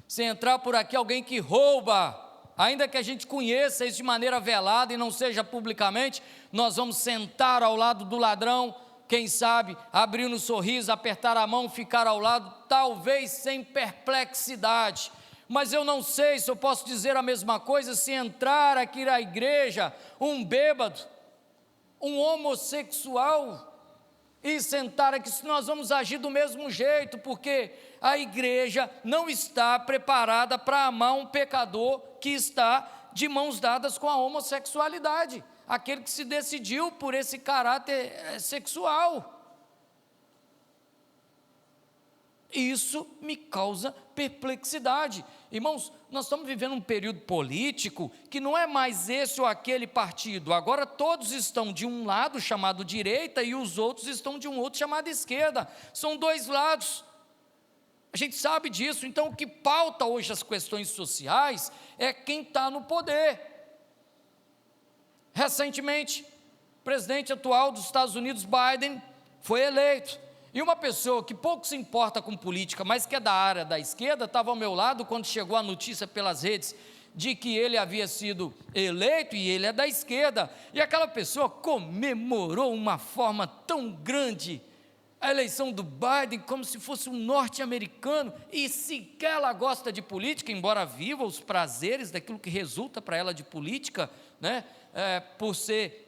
Se entrar por aqui alguém que rouba, ainda que a gente conheça isso de maneira velada e não seja publicamente, nós vamos sentar ao lado do ladrão, quem sabe, abrir um sorriso, apertar a mão, ficar ao lado, talvez sem perplexidade. Mas eu não sei se eu posso dizer a mesma coisa se entrar aqui na igreja um bêbado, um homossexual, e sentar aqui, se nós vamos agir do mesmo jeito, porque a igreja não está preparada para amar um pecador que está de mãos dadas com a homossexualidade, aquele que se decidiu por esse caráter sexual. Isso me causa perplexidade. Irmãos, nós estamos vivendo um período político que não é mais esse ou aquele partido. Agora todos estão de um lado chamado direita e os outros estão de um outro chamado esquerda. São dois lados. A gente sabe disso. Então o que pauta hoje as questões sociais é quem está no poder. Recentemente, o presidente atual dos Estados Unidos, Biden, foi eleito. E uma pessoa que pouco se importa com política, mas que é da área da esquerda, estava ao meu lado quando chegou a notícia pelas redes de que ele havia sido eleito, e ele é da esquerda, e aquela pessoa comemorou uma forma tão grande a eleição do Biden, como se fosse um norte-americano, e sequer ela gosta de política, embora viva os prazeres daquilo que resulta para ela de política, né? Por ser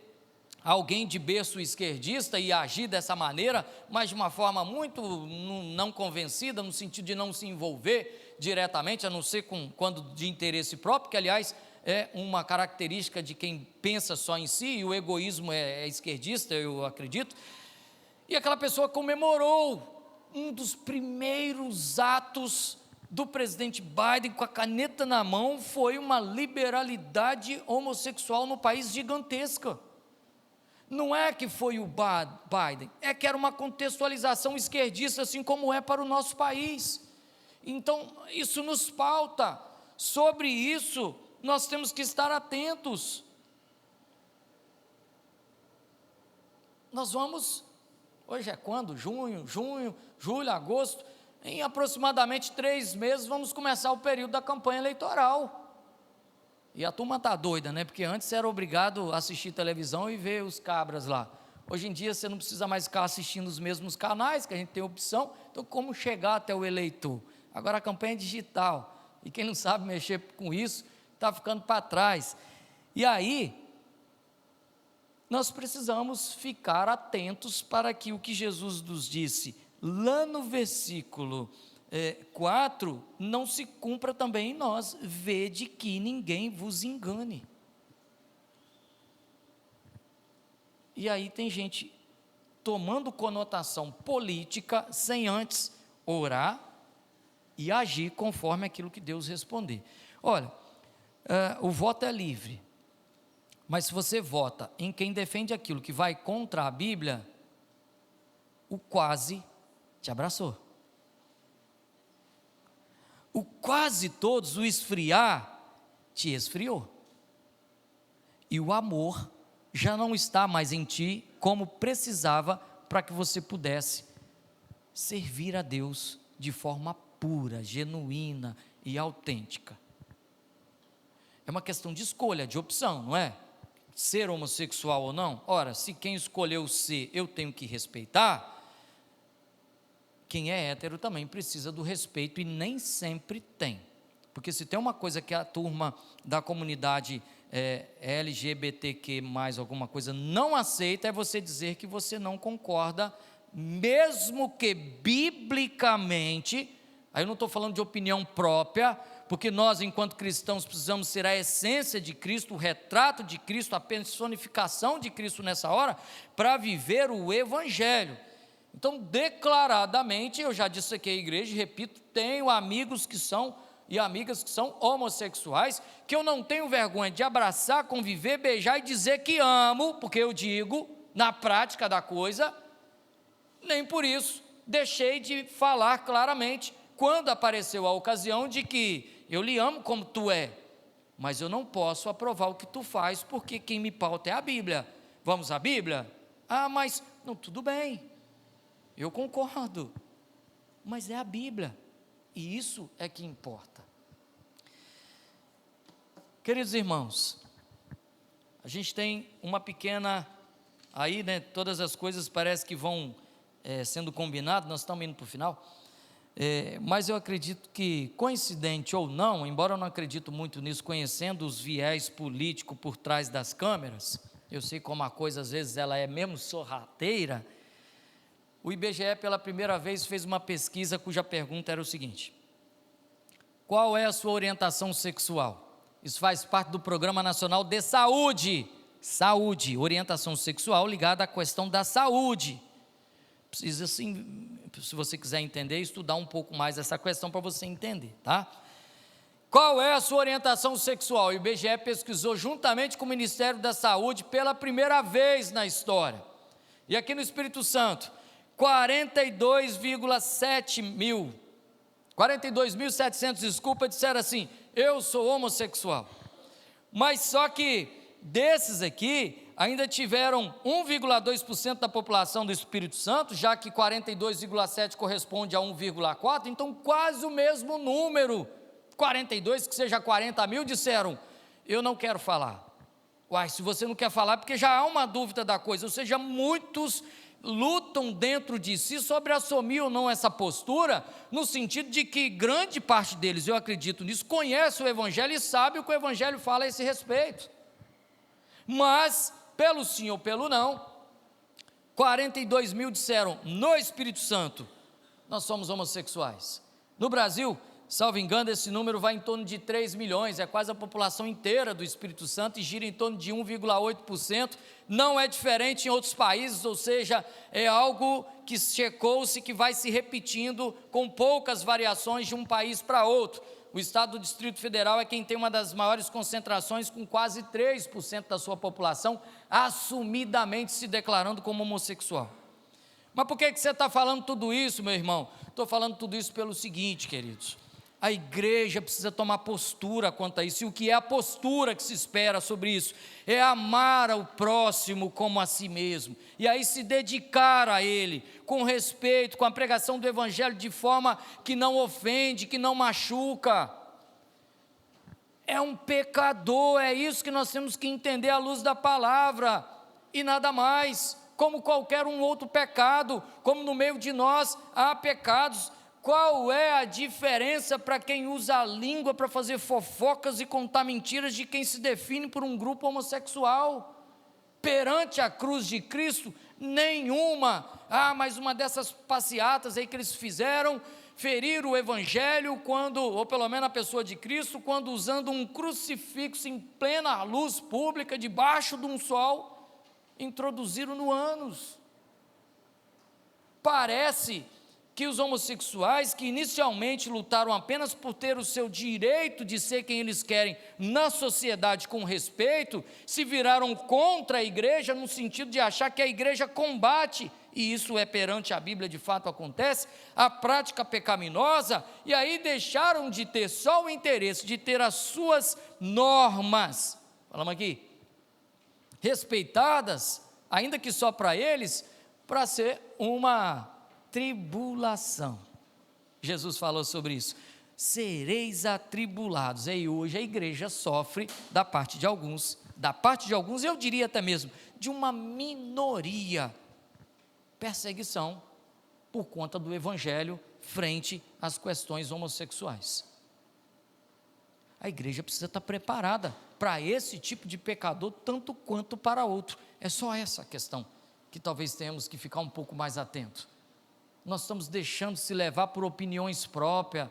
alguém de berço esquerdista e agir dessa maneira, mas de uma forma muito não convencida, no sentido de não se envolver diretamente, a não ser quando de interesse próprio, que aliás é uma característica de quem pensa só em si, e o egoísmo é esquerdista, eu acredito. E aquela pessoa comemorou um dos primeiros atos do presidente Biden, com a caneta na mão, foi uma liberalidade homossexual no país gigantesca. Não é que foi o Biden, é que era uma contextualização esquerdista, assim como é para o nosso país. Então, isso nos pauta. Sobre isso, nós temos que estar atentos. Nós vamos, hoje é quando? Junho, julho, agosto, em aproximadamente 3 meses, vamos começar o período da campanha eleitoral. E a turma está doida, né? Porque antes era obrigado a assistir televisão e ver os cabras lá. Hoje em dia você não precisa mais ficar assistindo os mesmos canais, que a gente tem opção. Então, como chegar até o eleitor? Agora a campanha é digital. E quem não sabe mexer com isso, está ficando para trás. E aí, nós precisamos ficar atentos para que o que Jesus nos disse lá no versículo 4, não se cumpra também em nós. Vede que ninguém vos engane. E aí tem gente tomando conotação política, sem antes orar e agir conforme aquilo que Deus responder. Olha, o voto é livre, mas se você vota em quem defende aquilo que vai contra a Bíblia, o quase te abraçou. O quase todos, o esfriar, te esfriou. E o amor já não está mais em ti como precisava para que você pudesse servir a Deus de forma pura, genuína e autêntica. É uma questão de escolha, de opção, não é? Ser homossexual ou não? Ora, se quem escolheu ser, eu tenho que respeitar. Quem é hétero também precisa do respeito, e nem sempre tem, porque se tem uma coisa que a turma da comunidade LGBTQ+, alguma coisa, não aceita, é você dizer que você não concorda, mesmo que biblicamente, aí eu não estou falando de opinião própria, porque nós enquanto cristãos precisamos ser a essência de Cristo, o retrato de Cristo, a personificação de Cristo nessa hora, para viver o Evangelho. Então, declaradamente, eu já disse aqui à igreja, repito, tenho amigos que são e amigas que são homossexuais, que eu não tenho vergonha de abraçar, conviver, beijar e dizer que amo, porque eu digo, na prática da coisa, nem por isso deixei de falar claramente, quando apareceu a ocasião de que eu lhe amo como tu é, mas eu não posso aprovar o que tu faz, porque quem me pauta é a Bíblia. Vamos à Bíblia? Ah, mas, não, tudo bem. Eu concordo, mas é a Bíblia, e isso é que importa. Queridos irmãos, a gente tem uma pequena, aí, né, todas as coisas parece que vão sendo combinadas, nós estamos indo para o final, mas eu acredito que, coincidente ou não, embora eu não acredito muito nisso, conhecendo os viés políticos por trás das câmeras, eu sei como a coisa às vezes ela é mesmo sorrateira. O IBGE pela primeira vez fez uma pesquisa cuja pergunta era o seguinte: qual é a sua orientação sexual? Isso faz parte do Programa Nacional de Saúde, orientação sexual ligada à questão da saúde. Precisa, assim, se você quiser entender, estudar um pouco mais essa questão para você entender, tá? Qual é a sua orientação sexual? O IBGE pesquisou juntamente com o Ministério da Saúde pela primeira vez na história. E aqui no Espírito Santo, 42.700, desculpa, disseram assim: eu sou homossexual. Mas só que desses aqui, ainda tiveram 1,2% da população do Espírito Santo, já que 42,7% corresponde a 1,4%, então quase o mesmo número 42, que seja 40 mil, disseram: eu não quero falar. Uai, se você não quer falar, porque já há uma dúvida da coisa, ou seja, muitos lutam dentro de si sobre assumir ou não essa postura, no sentido de que grande parte deles, eu acredito nisso, conhece o Evangelho e sabe o que o Evangelho fala a esse respeito, mas, pelo sim ou pelo não, 42 mil disseram no Espírito Santo: nós somos homossexuais. No Brasil, salvo engano, esse número vai em torno de 3 milhões, é quase a população inteira do Espírito Santo e gira em torno de 1,8%, não é diferente em outros países, ou seja, é algo que checou-se que vai se repetindo com poucas variações de um país para outro. O estado do Distrito Federal é quem tem uma das maiores concentrações, com quase 3% da sua população assumidamente se declarando como homossexual. Mas por que você está falando tudo isso, meu irmão? Estou falando tudo isso pelo seguinte, queridos: a igreja precisa tomar postura quanto a isso, e o que é a postura que se espera sobre isso? É amar ao próximo como a si mesmo, e aí se dedicar a ele, com respeito, com a pregação do Evangelho, de forma que não ofende, que não machuca. É um pecador, é isso que nós temos que entender à luz da palavra, e nada mais, como qualquer um outro pecado, como no meio de nós há pecados. Qual é a diferença para quem usa a língua para fazer fofocas e contar mentiras de quem se define por um grupo homossexual? Perante a cruz de Cristo, nenhuma. Mas uma dessas passeatas aí que eles fizeram, feriram o Evangelho, quando, ou pelo menos a pessoa de Cristo, quando usando um crucifixo em plena luz pública, debaixo de um sol, introduziram no ânus. Parece que os homossexuais, que inicialmente lutaram apenas por ter o seu direito de ser quem eles querem na sociedade com respeito, se viraram contra a igreja, no sentido de achar que a igreja combate, e isso é perante a Bíblia, de fato acontece, a prática pecaminosa, e aí deixaram de ter só o interesse de ter as suas normas, falamos aqui, respeitadas, ainda que só para eles, para ser uma tribulação. Jesus falou sobre isso: sereis atribulados. E hoje a igreja sofre da parte de alguns, eu diria até mesmo de uma minoria, perseguição por conta do Evangelho frente às questões homossexuais. A igreja precisa estar preparada para esse tipo de pecador, tanto quanto para outro. É só essa questão que talvez tenhamos que ficar um pouco mais atento. Nós estamos deixando se levar por opiniões próprias,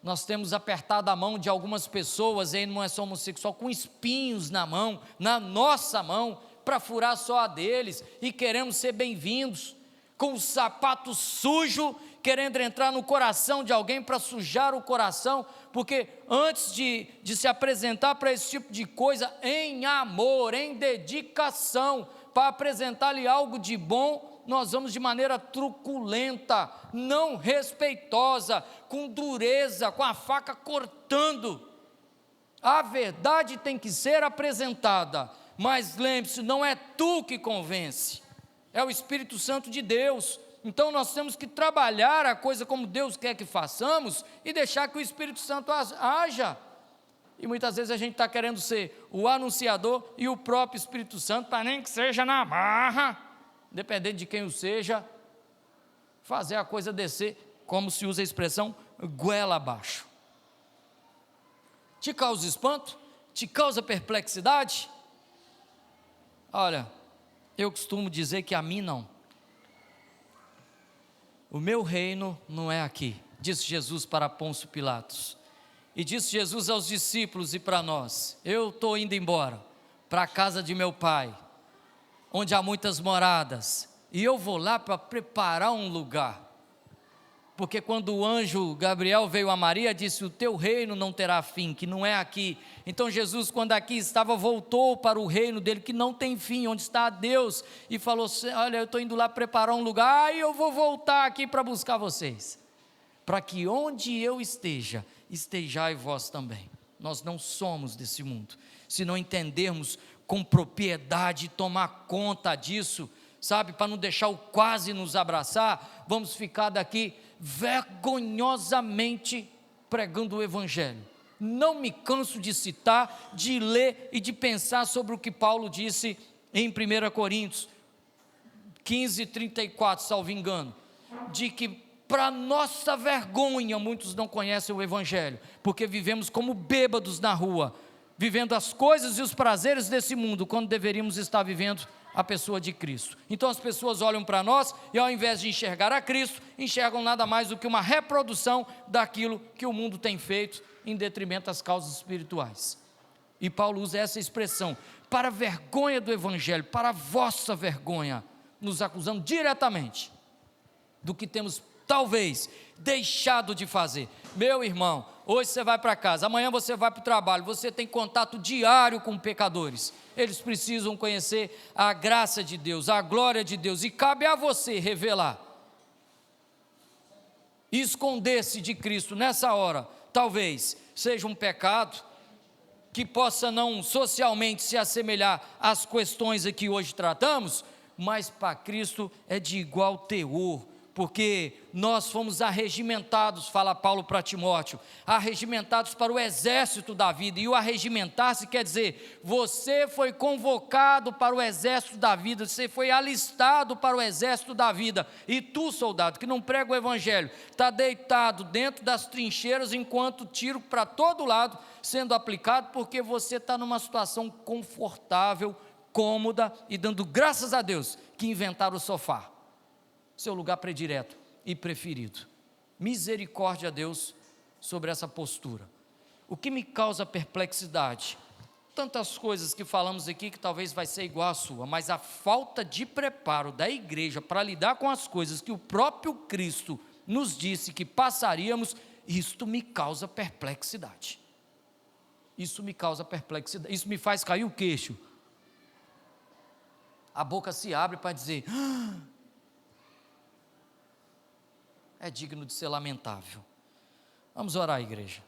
nós temos apertado a mão de algumas pessoas, aí não é só homossexual, com espinhos na mão, na nossa mão, para furar só a deles, e queremos ser bem-vindos, com o sapato sujo, querendo entrar no coração de alguém para sujar o coração, porque antes de se apresentar para esse tipo de coisa, em amor, em dedicação, para apresentar-lhe algo de bom, nós vamos de maneira truculenta, não respeitosa, com dureza, com a faca cortando. A verdade tem que ser apresentada, mas lembre-se, não é tu que convence, é o Espírito Santo de Deus. Então nós temos que trabalhar a coisa como Deus quer que façamos e deixar que o Espírito Santo haja. E muitas vezes a gente está querendo ser o anunciador e o próprio Espírito Santo, para nem que seja na marra, independente de quem o seja, fazer a coisa descer, como se usa a expressão, goela abaixo. Te causa espanto? Te causa perplexidade? Olha, eu costumo dizer que a mim não. O meu reino não é aqui, disse Jesus para Pôncio Pilatos. E disse Jesus aos discípulos e para nós: eu estou indo embora para a casa de meu Pai, onde há muitas moradas, e eu vou lá para preparar um lugar, porque quando o anjo Gabriel veio a Maria, disse: o teu reino não terá fim, que não é aqui. Então Jesus, quando aqui estava, voltou para o reino dele, que não tem fim, onde está Deus, e falou: olha, eu estou indo lá preparar um lugar, e eu vou voltar aqui para buscar vocês, para que onde eu esteja, estejai vós também. Nós não somos desse mundo, se não entendermos com propriedade, tomar conta disso, sabe, para não deixar o quase nos abraçar, vamos ficar daqui vergonhosamente pregando o Evangelho, Não me canso de citar, de ler e de pensar sobre o que Paulo disse em 1 Coríntios 15, 34, salvo engano, de que para nossa vergonha muitos não conhecem o Evangelho, porque vivemos como bêbados na rua, vivendo as coisas e os prazeres desse mundo, quando deveríamos estar vivendo a pessoa de Cristo. Então as pessoas olham para nós e, ao invés de enxergar a Cristo, enxergam nada mais do que uma reprodução daquilo que o mundo tem feito, em detrimento das causas espirituais. E Paulo usa essa expressão: para a vergonha do Evangelho, para a vossa vergonha, nos acusando diretamente do que temos talvez deixado de fazer. Meu irmão, hoje você vai para casa, amanhã você vai para o trabalho, você tem contato diário com pecadores, eles precisam conhecer a graça de Deus, a glória de Deus, e cabe a você revelar, esconder-se de Cristo nessa hora. Talvez seja um pecado que possa não socialmente se assemelhar às questões aqui hoje tratamos, mas para Cristo é de igual teor, porque nós fomos arregimentados, fala Paulo para Timóteo, arregimentados para o exército da vida. E o arregimentar-se quer dizer, você foi convocado para o exército da vida, você foi alistado para o exército da vida. E tu, soldado, que não prega o evangelho, está deitado dentro das trincheiras, enquanto tiro para todo lado sendo aplicado, porque você está numa situação confortável, cômoda, e dando graças a Deus que inventaram o sofá, seu lugar predileto e preferido. Misericórdia a Deus sobre essa postura. O que me causa perplexidade, tantas coisas que falamos aqui que talvez vai ser igual à sua, mas a falta de preparo da igreja para lidar com as coisas que o próprio Cristo nos disse que passaríamos, isto me causa perplexidade. Isso me causa perplexidade, isso me faz cair o queixo. A boca se abre para dizer: é digno de ser lamentável. Vamos orar, igreja.